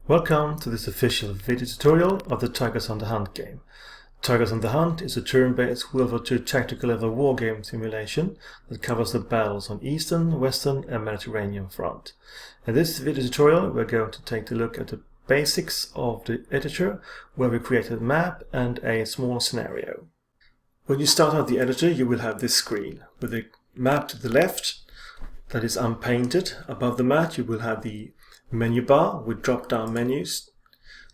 Welcome to this official video tutorial of the Tigers on the Hunt game. Tigers on the Hunt is a turn-based World War II tactical level wargame simulation that covers the battles on Eastern, Western and Mediterranean front. In this video tutorial we're going to take a look at the basics of the editor, where we created a map and a small scenario. When you start out the editor you will have this screen with the map to the left that is unpainted. Above the map you will have the menu bar with drop-down menus,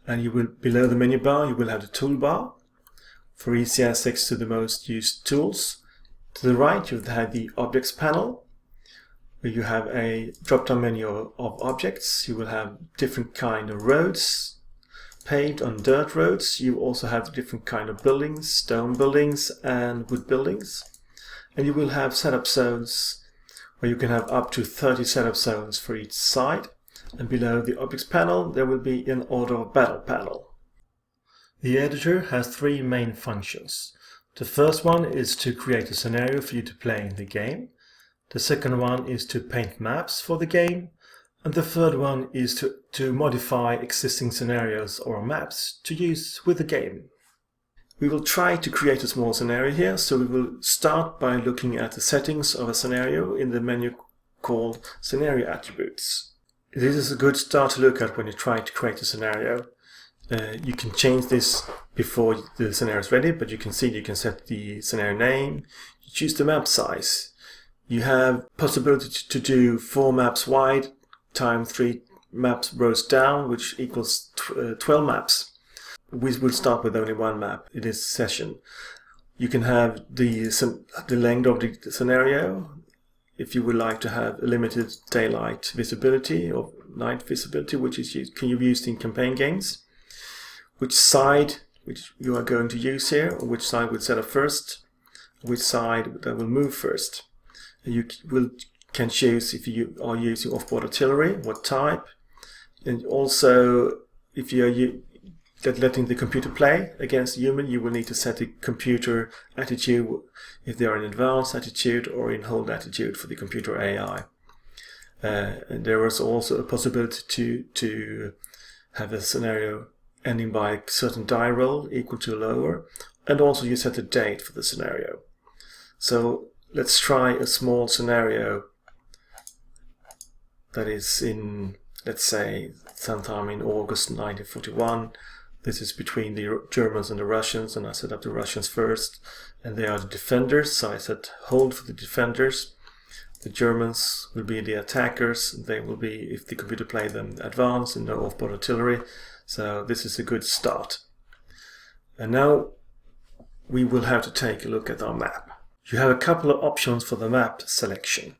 and you will below the menu bar you will have the toolbar for easy access to the most used tools. To the right you will have the objects panel, where you have a drop-down menu of objects. You will have different kind of roads paved on dirt roads. You also have different kind of buildings, stone buildings and wood buildings, and you will have setup zones where you can have up to 30 setup zones for each side. And below the objects panel there will be an order of battle panel. The editor has three main functions. The first one is to create a scenario for you to play in the game. The second one is to paint maps for the game. And the third one is to modify existing scenarios or maps to use with the game. We will try to create a small scenario here, so we will start by looking at the settings of a scenario in the menu called Scenario Attributes. This is a good start to look at when you try to create a scenario. You can change this before the scenario is ready, but you can see you can set the scenario name, you choose the map size. You have possibility to do 4 maps wide times 3 maps rows down, which equals 12 maps. We will start with only 1 map in this session. You can have the length of the scenario. If you would like to have a limited daylight visibility or night visibility, which can be used in campaign games, which side which you are going to use here, or which side will set up first, which side that will move first. You can choose if you are using off-board artillery, what type, and also if you are letting the computer play against a human, you will need to set the computer attitude, if they are in advanced attitude or in hold attitude for the computer AI. And there is also a possibility to have a scenario ending by a certain die roll equal to lower, and also you set a date for the scenario. So let's try a small scenario that is in, let's say, sometime in August 1941. This is between the Germans and the Russians, and I set up the Russians first, and they are the defenders, so I set hold for the defenders. The Germans will be the attackers, they will be, if the computer play them, advanced and no off-board artillery, so this is a good start. And now we will have to take a look at our map. You have a couple of options for the map selection.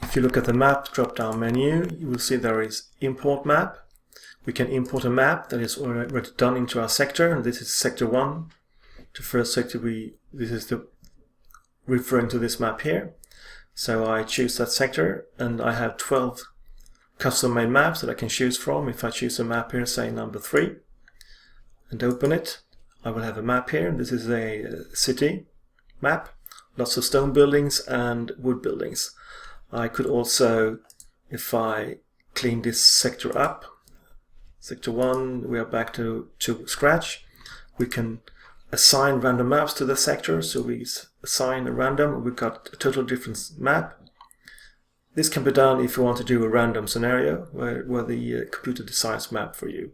If you look at the map drop-down menu, you will see there is import map. We can import a map that is already done into our sector, and this is sector 1. The first sector this is referring to this map here. So I choose that sector, and I have 12 custom made maps that I can choose from. If I choose a map here, say number 3, and open it, I will have a map here. This is a city map, lots of stone buildings and wood buildings. I could also, if I clean this sector up, Sector 1, we are back to scratch. We can assign random maps to the sector, so we assign a random, we've got a total different map. This can be done if you want to do a random scenario where the computer decides map for you.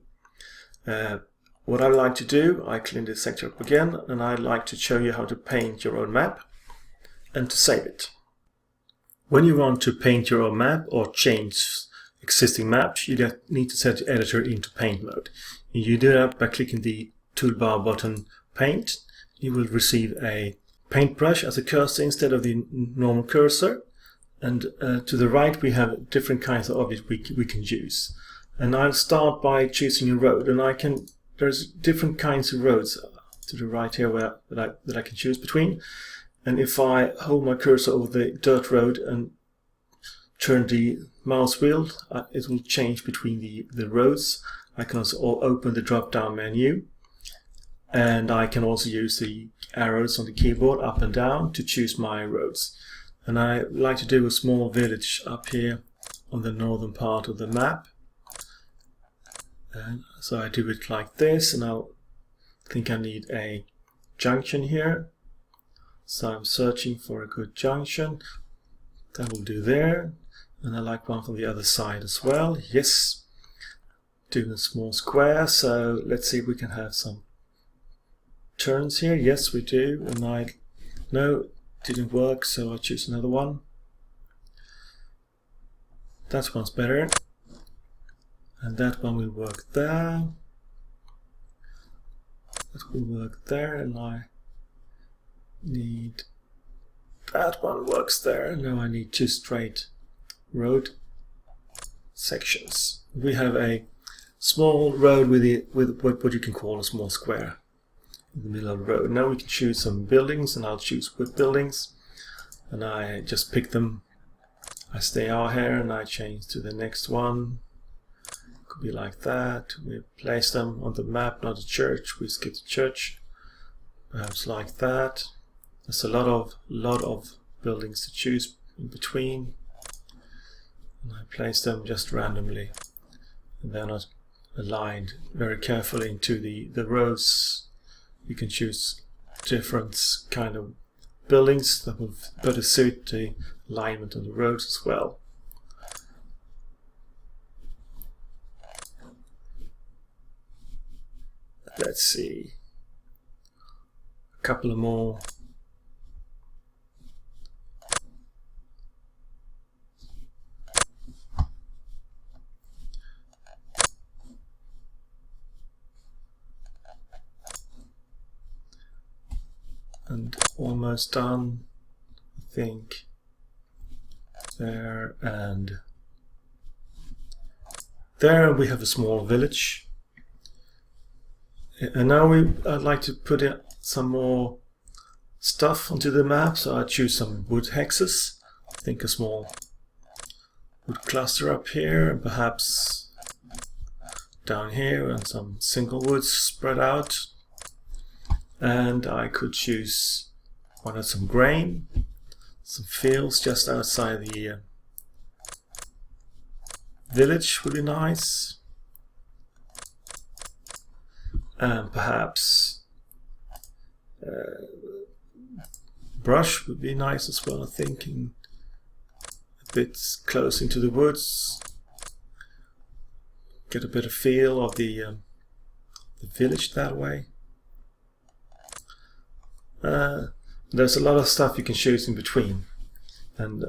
What I like to do, I clean this sector up again, and I like to show you how to paint your own map and to save it. When you want to paint your own map or change existing maps, you need to set the editor into paint mode. You do that by clicking the toolbar button paint. You will receive a paintbrush as a cursor instead of the normal cursor, and to the right we have different kinds of objects we can use. And I'll start by choosing a road, and there's different kinds of roads to the right here that I can choose between. And if I hold my cursor over the dirt road and turn the mouse wheel, it will change between the roads. I can also open the drop-down menu, and I can also use the arrows on the keyboard up and down to choose my roads. And I like to do a small village up here on the northern part of the map. And so I do it like this, and I think I need a junction here. So I'm searching for a good junction. That will do there. And I like one from the other side as well. Yes. Doing a small square. So let's see if we can have some turns here. Yes, we do. And no, didn't work, so I'll choose another one. That one's better. And that one will work there. That will work there, and I need that one works there. Now I need 2 straight road sections. We have a small road with what you can call a small square in the middle of the road. Now we can choose some buildings, and I'll choose wood buildings, and I just pick them as they are here, and I change to the next one. Could be like that. We place them on the map, not a church. We skip the church. Perhaps like that. There's a lot of buildings to choose in between. And I place them just randomly. And they're not aligned very carefully into the roads. You can choose different kind of buildings that will better suit the alignment of the roads as well. Let's see, a couple of more. And almost done, I think. There and there we have a small village. And now I'd like to put in some more stuff onto the map, so I choose some wood hexes. I think a small wood cluster up here, and perhaps down here, and some single woods spread out. And I could choose one of some grain, some fields just outside the village would be nice. And perhaps brush would be nice as well, I think, a bit close into the woods. Get a better feel of the village that way. There's a lot of stuff you can choose in between. And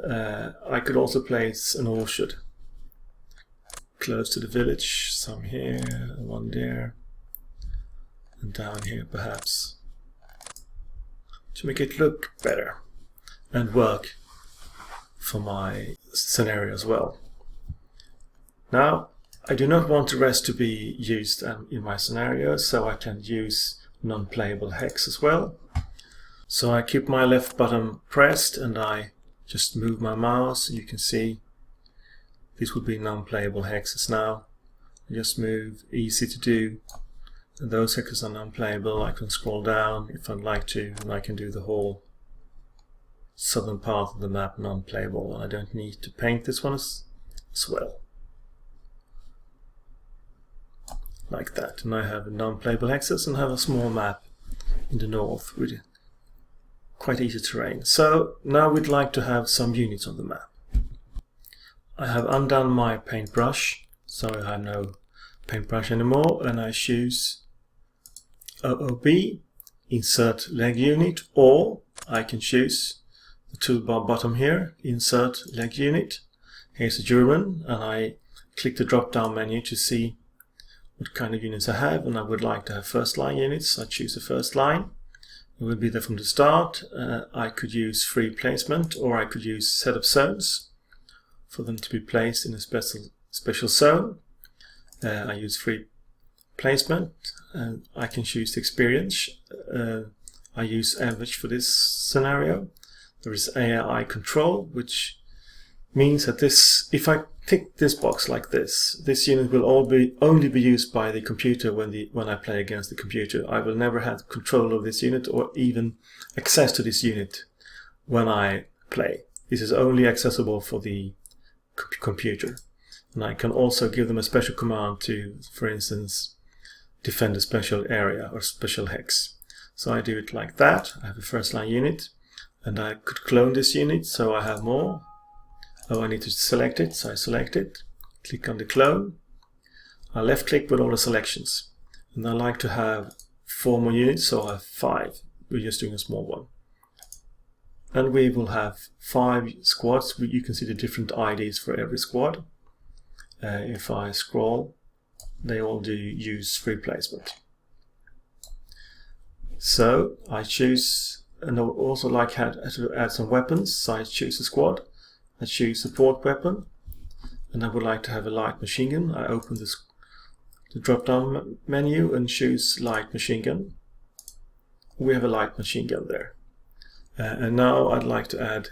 I could also place an orchard close to the village. Some here, one there. And down here perhaps, to make it look better and work for my scenario as well. Now I do not want the rest to be used in my scenario, so I can use non-playable hex as well. So I keep my left button pressed and I just move my mouse. You can see these would be non-playable hexes now. Just move, easy to do. And those hexes are non-playable. I can scroll down if I'd like to, and I can do the whole southern part of the map non-playable. I don't need to paint this one as well. Like that. And I have non-playable hexes and have a small map in the north with quite easy terrain. So now we'd like to have some units on the map. I have undone my paintbrush, so I have no paintbrush anymore, and I choose OOB, insert leg unit, or I can choose the toolbar bottom here, insert leg unit. Here's a German, and I click the drop down menu to see what kind of units I have, and I would like to have first line units. I choose the first line. It will be there from the start. I could use free placement, or I could use set of zones for them to be placed in a special zone. I use free placement, and I can choose the experience. I use average for this scenario. There is AI control, which means that if I tick this box like this unit will only be used by the computer when I play against the computer. I will never have control of this unit or even access to this unit when I play. This is only accessible for the computer. And I can also give them a special command to, for instance, defend a special area or special hex. So I do it like that. I have a first line unit, and I could clone this unit so I have more. Oh, I need to select it, so I select it, click on the clone. I left click with all the selections, and I like to have 4 more units, so I have 5. We're just doing a small one. And we will have 5 squads. You can see the different IDs for every squad. If I scroll, they all do use free placement. So I choose, and I would also like to add some weapons, so I choose a squad. I choose support weapon, and I would like to have a light machine gun. I open the drop-down menu and choose light machine gun. We have a light machine gun there. And now I'd like to add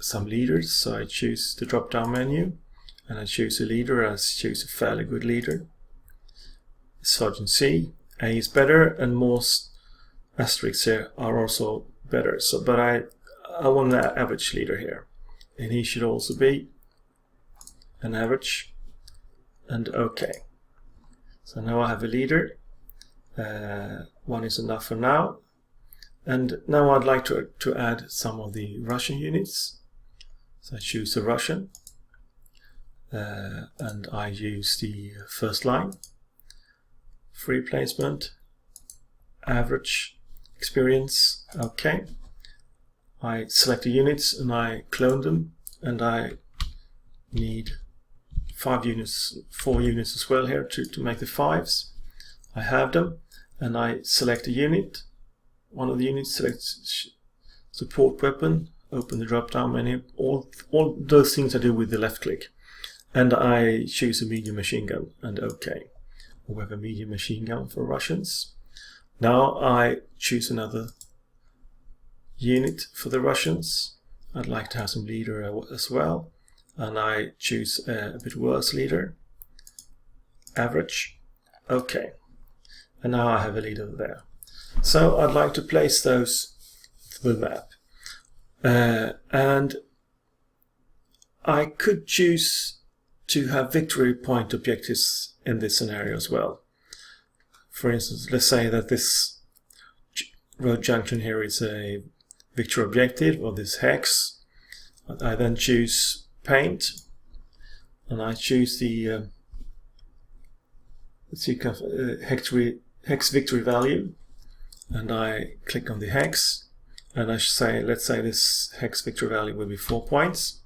some leaders, so I choose the drop-down menu, and I choose a leader. I choose a fairly good leader. Sergeant C. A is better, and more asterisks here are also better. So, but I want an average leader here, and he should also be an average. And OK. So now I have a leader. 1 is enough for now. And now I'd like to add some of the Russian units. So I choose the Russian, and I use the first line, free placement, average, experience. OK. I select the units and I clone them, and I need 4 units as well here to make the 5s. I have them, and I select a unit. One of the units, selects support weapon, open the drop-down menu, all those things I do with the left click. And I choose a medium machine gun, and OK. We have a medium machine gun for Russians. Now I choose another unit for the Russians. I'd like to have some leader as well, and I choose a bit worse leader, average, OK. And now I have a leader there. So I'd like to place those to the map. And I could choose to have victory point objectives in this scenario as well. For instance, let's say that this road junction here is a victory objective, or this hex. I then choose paint, and I choose the hex victory value, and I click on the hex, and I say, let's say this hex victory value will be 4 points,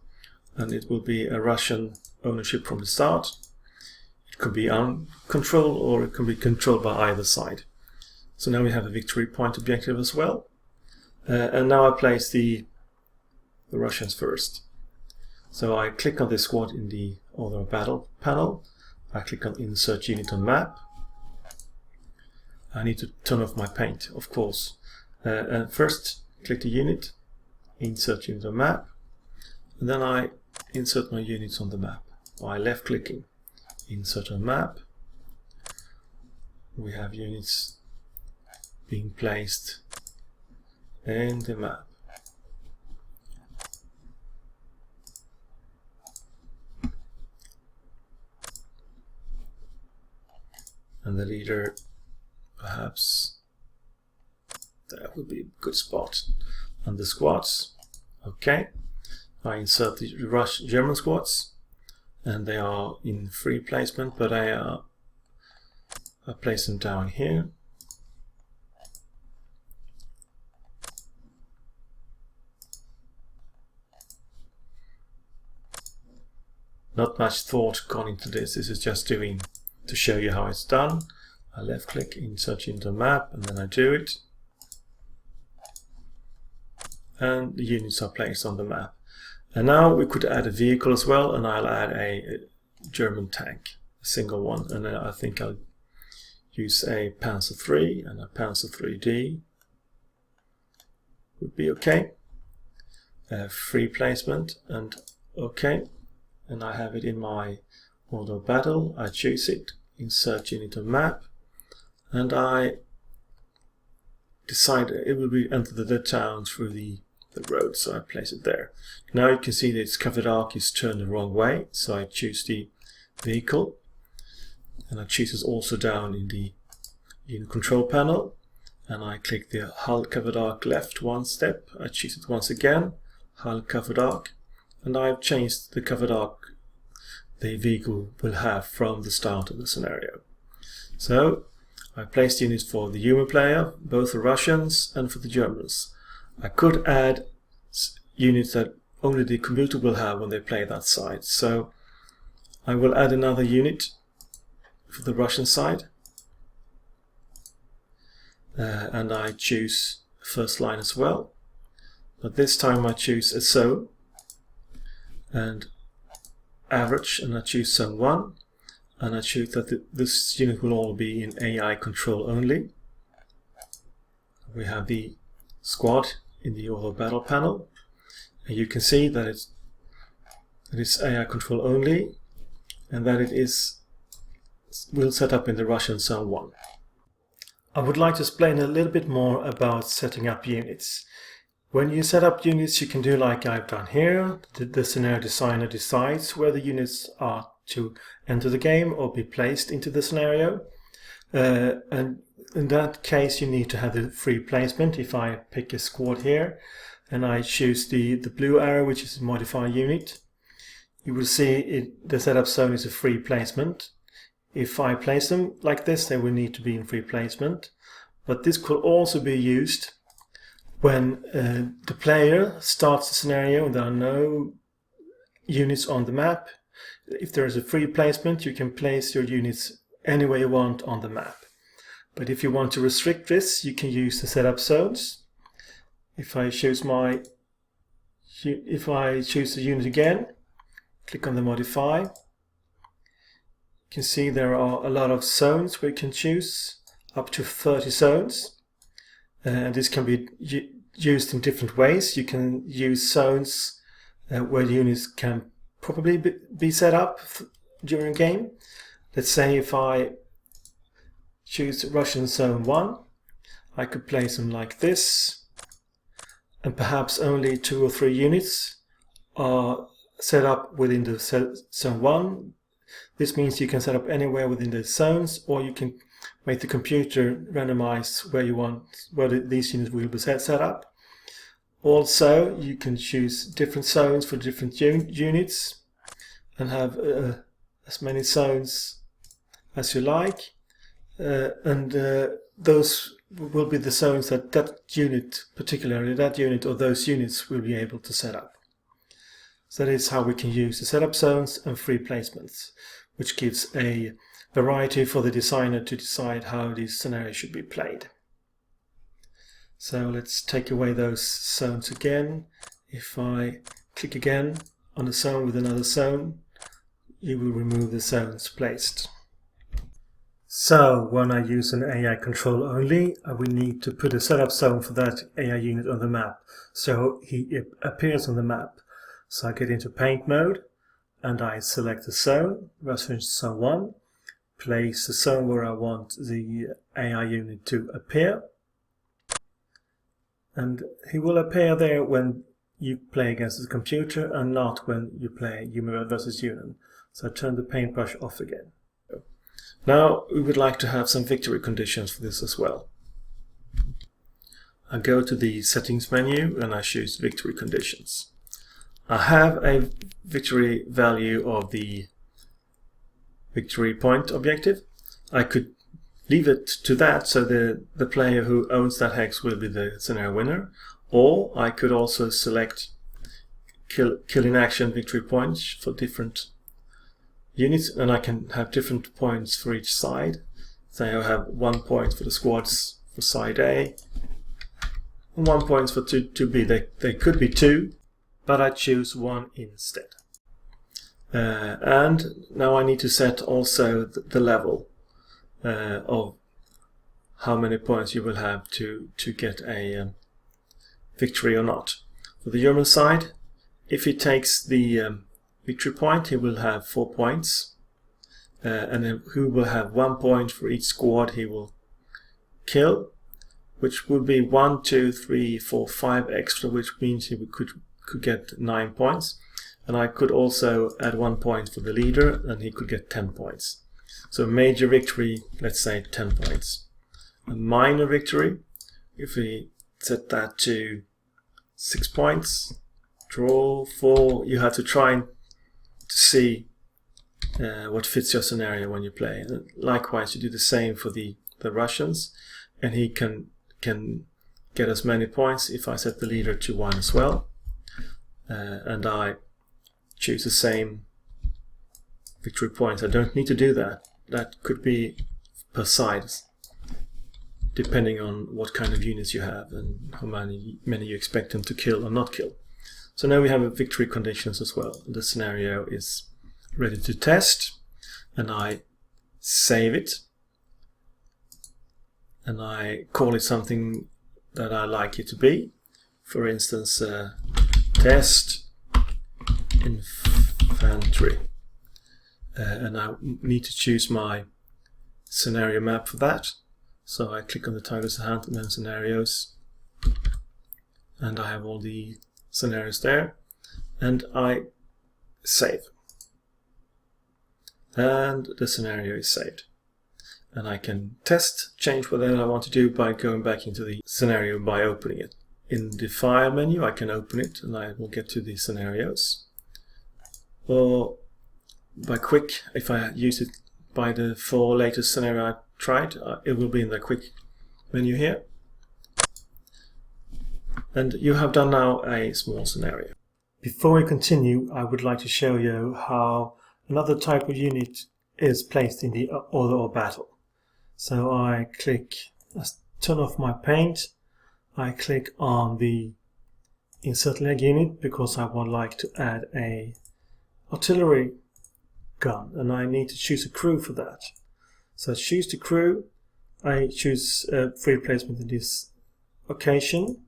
and it will be a Russian ownership from the start. It could be uncontrolled, or it can be controlled by either side. So now we have a victory point objective as well. And now I place the Russians first. So I click on this squad in the Order of Battle panel. I click on Insert Unit on Map. I need to turn off my paint, of course. And first, click the unit, Insert Unit on Map, and then I insert my units on the map by left-clicking, Insert on Map. We have units being placed in the map. And the leader, perhaps that would be a good spot. And the squads, OK. I insert the German squads, and they are in free placement, but I place them down here. Not much thought gone into this. This is just doing to show you how it's done. I left click, insert into map, and then I do it. And the units are placed on the map. And now we could add a vehicle as well, and I'll add a German tank, a single one. And then I think I'll use a Panzer III, and a Panzer IIID would be OK. Free placement, and OK. And I have it in my Order of Battle. I choose it, insert unit on map, and I decide it will be enter the town through the road, so I place it there. Now you can see that its covered arc is turned the wrong way, so I choose the vehicle, and I choose this also down in the unit control panel, and I click the hull covered arc left one step. I choose it once again, hull covered arc, and I've changed the covered arc the vehicle will have from the start of the scenario. So I placed units for the human player, both the Russians and for the Germans. I could add units that only the computer will have when they play that side. So I will add another unit for the Russian side. And I choose first line as well. But this time I choose a zone and average, and I choose zone 1. And I choose that this unit will all be in AI control only. We have the squad in the auto battle panel. And you can see that it's AI control only, and that will set up in the Russian zone 1. I would like to explain a little bit more about setting up units. When you set up units, you can do like I've done here. The scenario designer decides where the units are to enter the game or be placed into the scenario. And in that case, you need to have the free placement. If I pick a squad here and I choose the blue arrow, which is modify unit, you will see the setup zone is a free placement. If I place them like this, they will need to be in free placement. But this could also be used when the player starts the scenario and there are no units on the map. If there is a free placement, you can place your units anywhere you want on the map. But if you want to restrict this, you can use the setup zones. If I choose the unit again, click on the modify, you can see there are a lot of zones where you can choose, up to 30 zones. And this can be used in different ways. You can use zones where units can probably be set up during a game. Let's say if I choose Russian zone 1, I could place them like this, and perhaps only 2 or 3 units are set up within the zone 1. This means you can set up anywhere within the zones, or you can make the computer randomize where these units will be set up. Also, you can choose different zones for different units and have as many zones as you like. Those will be the zones that unit, particularly that unit or those units, will be able to set up. So that is how we can use the setup zones and free placements, which gives a variety for the designer to decide how these scenarios should be played. So let's take away those zones again. If I click again on a zone with another zone, you will remove the zones placed. So when I use an AI control only, I will need to put a setup zone for that AI unit on the map, so he appears on the map. So I get into paint mode and I select the zone, Russian zone 1, place the zone where I want the AI unit to appear, and he will appear there when you play against the computer and not when you play human versus human. So I turn the paintbrush off again. Now we would like to have some victory conditions for this as well. I go to the settings menu and I choose victory conditions. I have a victory value of the victory point objective. I could leave it to that, so the player who owns that hex will be the scenario winner, or I could also select kill in action victory points for different units, and I can have different points for each side. So I have 1 point for the squads for side A and 1 point for 2B. They could be 2, but I choose 1 instead. And now I need to set also the level of how many points you will have to get a victory or not. For the German side, if he takes the victory point, he will have 4 points, and then he will have 1 point for each squad he will kill, which would be 1, 2, 3, 4, 5 extra, which means he could get 9 points. and I could also add 1 point for the leader, and he could get 10 points. So major victory, let's say 10 points. A minor victory, if we set that to 6 points, draw 4, you have to try to see what fits your scenario when you play. And likewise, you do the same for the Russians, and he can get as many points if I set the leader to 1 as well. And I choose the same victory points. I don't need to do that. That could be per side, depending on what kind of units you have and how many you expect them to kill or not kill. So now we have victory conditions as well. The scenario is ready to test, and I save it, and I call it something that I like it to be. For instance, test infantry, and I need to choose my scenario map for that. So I click on the Tigers of the Hunt and then scenarios, and I have all the scenarios there, and I save, and the scenario is saved. And I can test, change whatever I want to do by going back into the scenario by opening it. In the file menu I can open it, and I will get to the scenarios. Or by quick, if I use it by the 4 latest scenario I tried, it will be in the quick menu here. And you have done now a small scenario. Before we continue, I would like to show you how another type of unit is placed in the order of battle. So I turn off my paint, I click on the insert leg unit because I would like to add a artillery gun, and I need to choose a crew for that. So I choose the crew, I choose free placement in this occasion,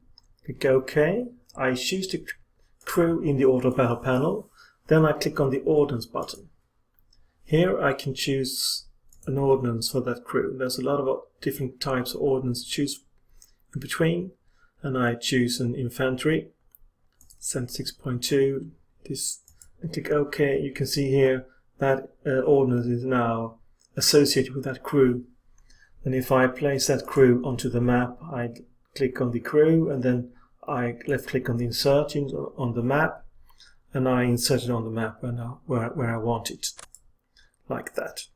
click OK, I choose the crew in the order of battle panel, then I click on the Ordnance button. Here I can choose an ordnance for that crew. There's a lot of different types of ordnance to choose in between, and I choose an infantry, send 6.2, this, and click OK. You can see here that ordnance is now associated with that crew, and if I place that crew onto the map, I click on the crew, and then I left click on the insert on the map, and I insert it on the map where I want it, like that.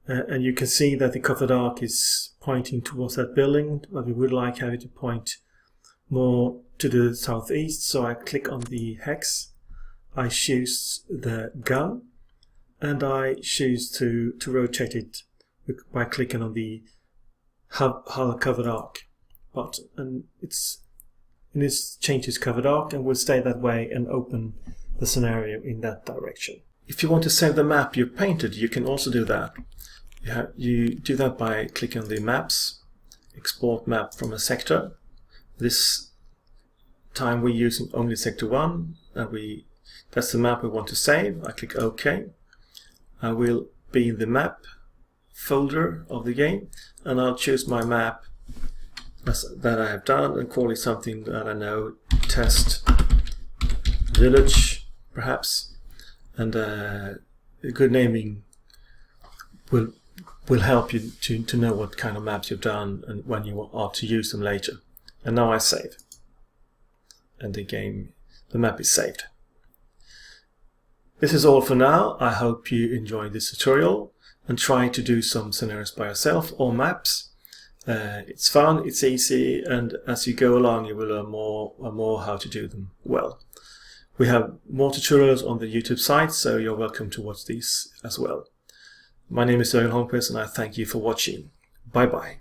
And you can see that the covered arc is pointing towards that building, but we would like have it to point more to the southeast. So I click on the hex, I choose the gun, and I choose to rotate it by clicking on the hull covered arc button. And this changes covered arc and will stay that way and open the scenario in that direction. If you want to save the map you painted, you can also do that. You do that by clicking on the maps, export map from a sector. This time we're using only sector 1, and that's the map we want to save. I click OK. I will be in the map folder of the game, and I'll choose my map that I have done and call it something that I know, test village perhaps, and good naming will help you to know what kind of maps you've done and when you are to use them later. And now I save, and the map is saved. This is all for now. I hope you enjoyed this tutorial and try to do some scenarios by yourself or maps. It's fun, it's easy, and as you go along you will learn more and more how to do them well. We have more tutorials on the YouTube site, so you're welcome to watch these as well. My name is Jörgen Holmqvist, and I thank you for watching. Bye bye.